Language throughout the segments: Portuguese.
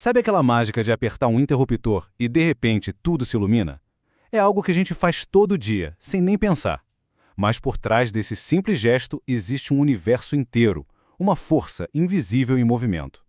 Sabe aquela mágica de apertar um interruptor e de repente tudo se ilumina? É algo que a gente faz todo dia, sem nem pensar. Mas por trás desse simples gesto existe um universo inteiro, uma força invisível em movimento.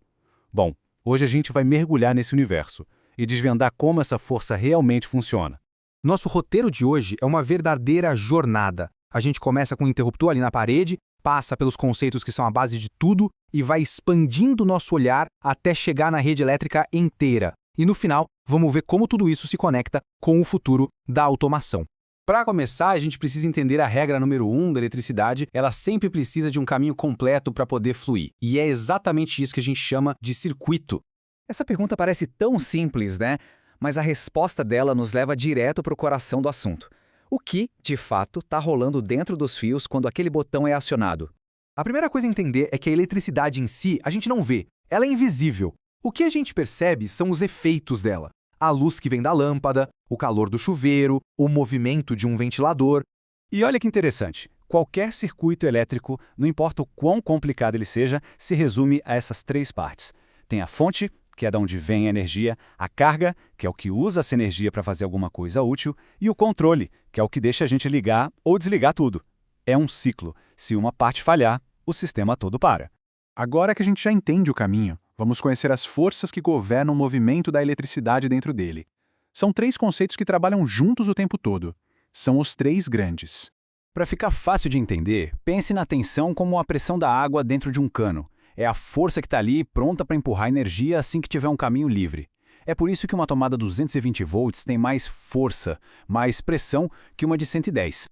Bom, hoje a gente vai mergulhar nesse universo e desvendar como essa força realmente funciona. Nosso roteiro de hoje é uma verdadeira jornada. A gente começa com um interruptor ali na parede, passa pelos conceitos que são a base de tudo e vai expandindo nosso olhar até chegar na rede elétrica inteira. E no final, vamos ver como tudo isso se conecta com o futuro da automação. Para começar, a gente precisa entender a regra número 1 da eletricidade. Ela sempre precisa de um caminho completo para poder fluir. E é exatamente isso que a gente chama de circuito. Essa pergunta parece tão simples, né? Mas a resposta dela nos leva direto para o coração do assunto. O que, de fato, está rolando dentro dos fios quando aquele botão é acionado? A primeira coisa a entender é que a eletricidade em si a gente não vê, ela é invisível. O que a gente percebe são os efeitos dela. A luz que vem da lâmpada, o calor do chuveiro, o movimento de um ventilador. E olha que interessante, qualquer circuito elétrico, não importa o quão complicado ele seja, se resume a essas três partes. Tem a fonte, que é de onde vem a energia, a carga, que é o que usa essa energia para fazer alguma coisa útil, e o controle, que é o que deixa a gente ligar ou desligar tudo. É um ciclo. Se uma parte falhar, o sistema todo para. Agora que a gente já entende o caminho, vamos conhecer as forças que governam o movimento da eletricidade dentro dele. São três conceitos que trabalham juntos o tempo todo. São os três grandes. Para ficar fácil de entender, pense na tensão como a pressão da água dentro de um cano. É a força que está ali pronta para empurrar energia assim que tiver um caminho livre. É por isso que uma tomada 220 volts tem mais força, mais pressão que uma de 110.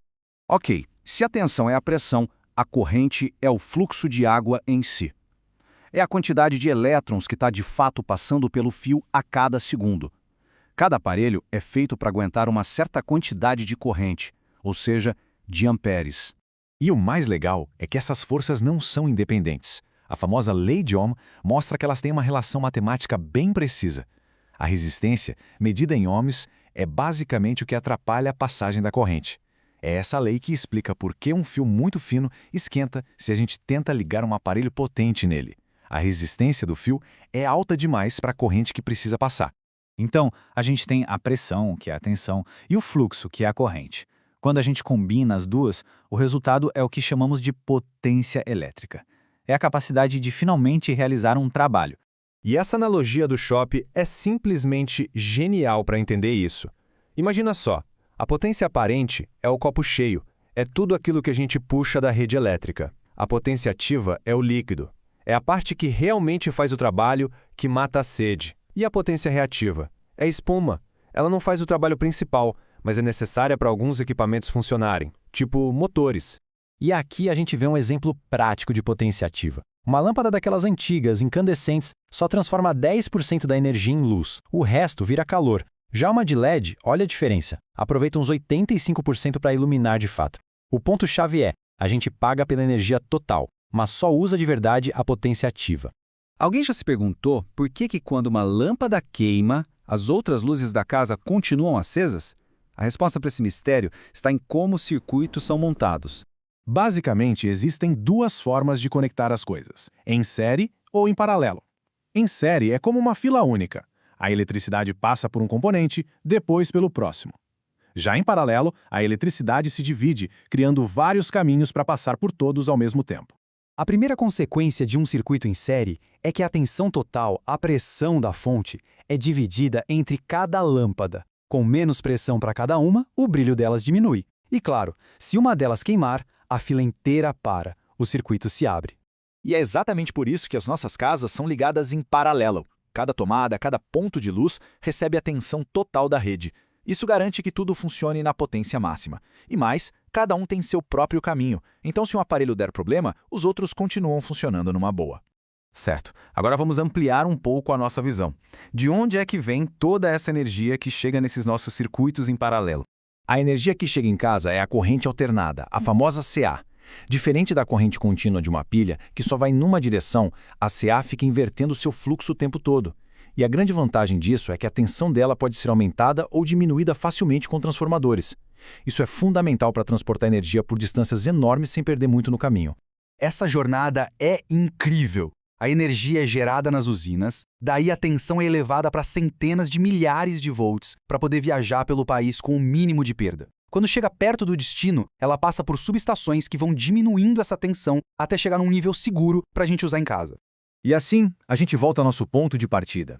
Ok, se a tensão é a pressão, a corrente é o fluxo de água em si. É a quantidade de elétrons que está de fato passando pelo fio a cada segundo. Cada aparelho é feito para aguentar uma certa quantidade de corrente, ou seja, de amperes. E o mais legal é que essas forças não são independentes. A famosa lei de Ohm mostra que elas têm uma relação matemática bem precisa. A resistência, medida em ohms, é basicamente o que atrapalha a passagem da corrente. É essa lei que explica por que um fio muito fino esquenta se a gente tenta ligar um aparelho potente nele. A resistência do fio é alta demais para a corrente que precisa passar. Então, a gente tem a pressão, que é a tensão, e o fluxo, que é a corrente. Quando a gente combina as duas, o resultado é o que chamamos de potência elétrica. É a capacidade de finalmente realizar um trabalho. E essa analogia do shopping é simplesmente genial para entender isso. Imagina só, a potência aparente é o copo cheio, é tudo aquilo que a gente puxa da rede elétrica. A potência ativa é o líquido. É a parte que realmente faz o trabalho, que mata a sede. E a potência reativa? É a espuma. Ela não faz o trabalho principal, mas é necessária para alguns equipamentos funcionarem, tipo motores. E aqui a gente vê um exemplo prático de potência ativa. Uma lâmpada daquelas antigas, incandescentes, só transforma 10% da energia em luz. O resto vira calor. Já uma de LED, olha a diferença. Aproveita uns 85% para iluminar de fato. O ponto-chave é, a gente paga pela energia total, mas só usa de verdade a potência ativa. Alguém já se perguntou por que quando uma lâmpada queima, as outras luzes da casa continuam acesas? A resposta para esse mistério está em como os circuitos são montados. Basicamente, existem duas formas de conectar as coisas, em série ou em paralelo. Em série é como uma fila única. A eletricidade passa por um componente, depois pelo próximo. Já em paralelo, a eletricidade se divide, criando vários caminhos para passar por todos ao mesmo tempo. A primeira consequência de um circuito em série é que a tensão total, a pressão da fonte, é dividida entre cada lâmpada. Com menos pressão para cada uma, o brilho delas diminui. E claro, se uma delas queimar, a fila inteira para, o circuito se abre. E é exatamente por isso que as nossas casas são ligadas em paralelo. Cada tomada, cada ponto de luz recebe a tensão total da rede. Isso garante que tudo funcione na potência máxima. E mais, cada um tem seu próprio caminho. Então, se um aparelho der problema, os outros continuam funcionando numa boa. Certo. Agora vamos ampliar um pouco a nossa visão. De onde é que vem toda essa energia que chega nesses nossos circuitos em paralelo? A energia que chega em casa é a corrente alternada, a famosa CA. Diferente da corrente contínua de uma pilha, que só vai numa direção, a CA fica invertendo seu fluxo o tempo todo. E a grande vantagem disso é que a tensão dela pode ser aumentada ou diminuída facilmente com transformadores. Isso é fundamental para transportar energia por distâncias enormes sem perder muito no caminho. Essa jornada é incrível. A energia é gerada nas usinas, daí a tensão é elevada para centenas de milhares de volts para poder viajar pelo país com o mínimo de perda. Quando chega perto do destino, ela passa por subestações que vão diminuindo essa tensão até chegar num nível seguro para a gente usar em casa. E assim, a gente volta ao nosso ponto de partida,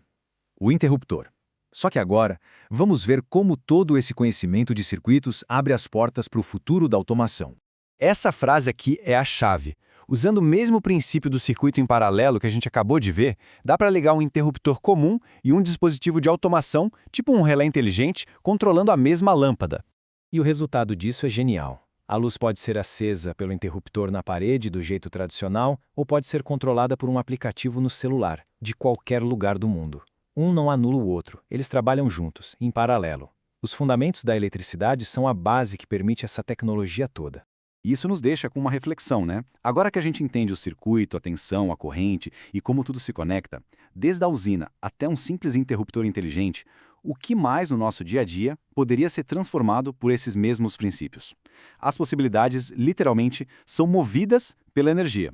o interruptor. Só que agora, vamos ver como todo esse conhecimento de circuitos abre as portas para o futuro da automação. Essa frase aqui é a chave. Usando o mesmo princípio do circuito em paralelo que a gente acabou de ver, dá para ligar um interruptor comum e um dispositivo de automação, tipo um relé inteligente, controlando a mesma lâmpada. E o resultado disso é genial. A luz pode ser acesa pelo interruptor na parede do jeito tradicional ou pode ser controlada por um aplicativo no celular, de qualquer lugar do mundo. Um não anula o outro, eles trabalham juntos, em paralelo. Os fundamentos da eletricidade são a base que permite essa tecnologia toda. Isso nos deixa com uma reflexão, né? Agora que a gente entende o circuito, a tensão, a corrente e como tudo se conecta, desde a usina até um simples interruptor inteligente, o que mais no nosso dia a dia poderia ser transformado por esses mesmos princípios? As possibilidades, literalmente, são movidas pela energia.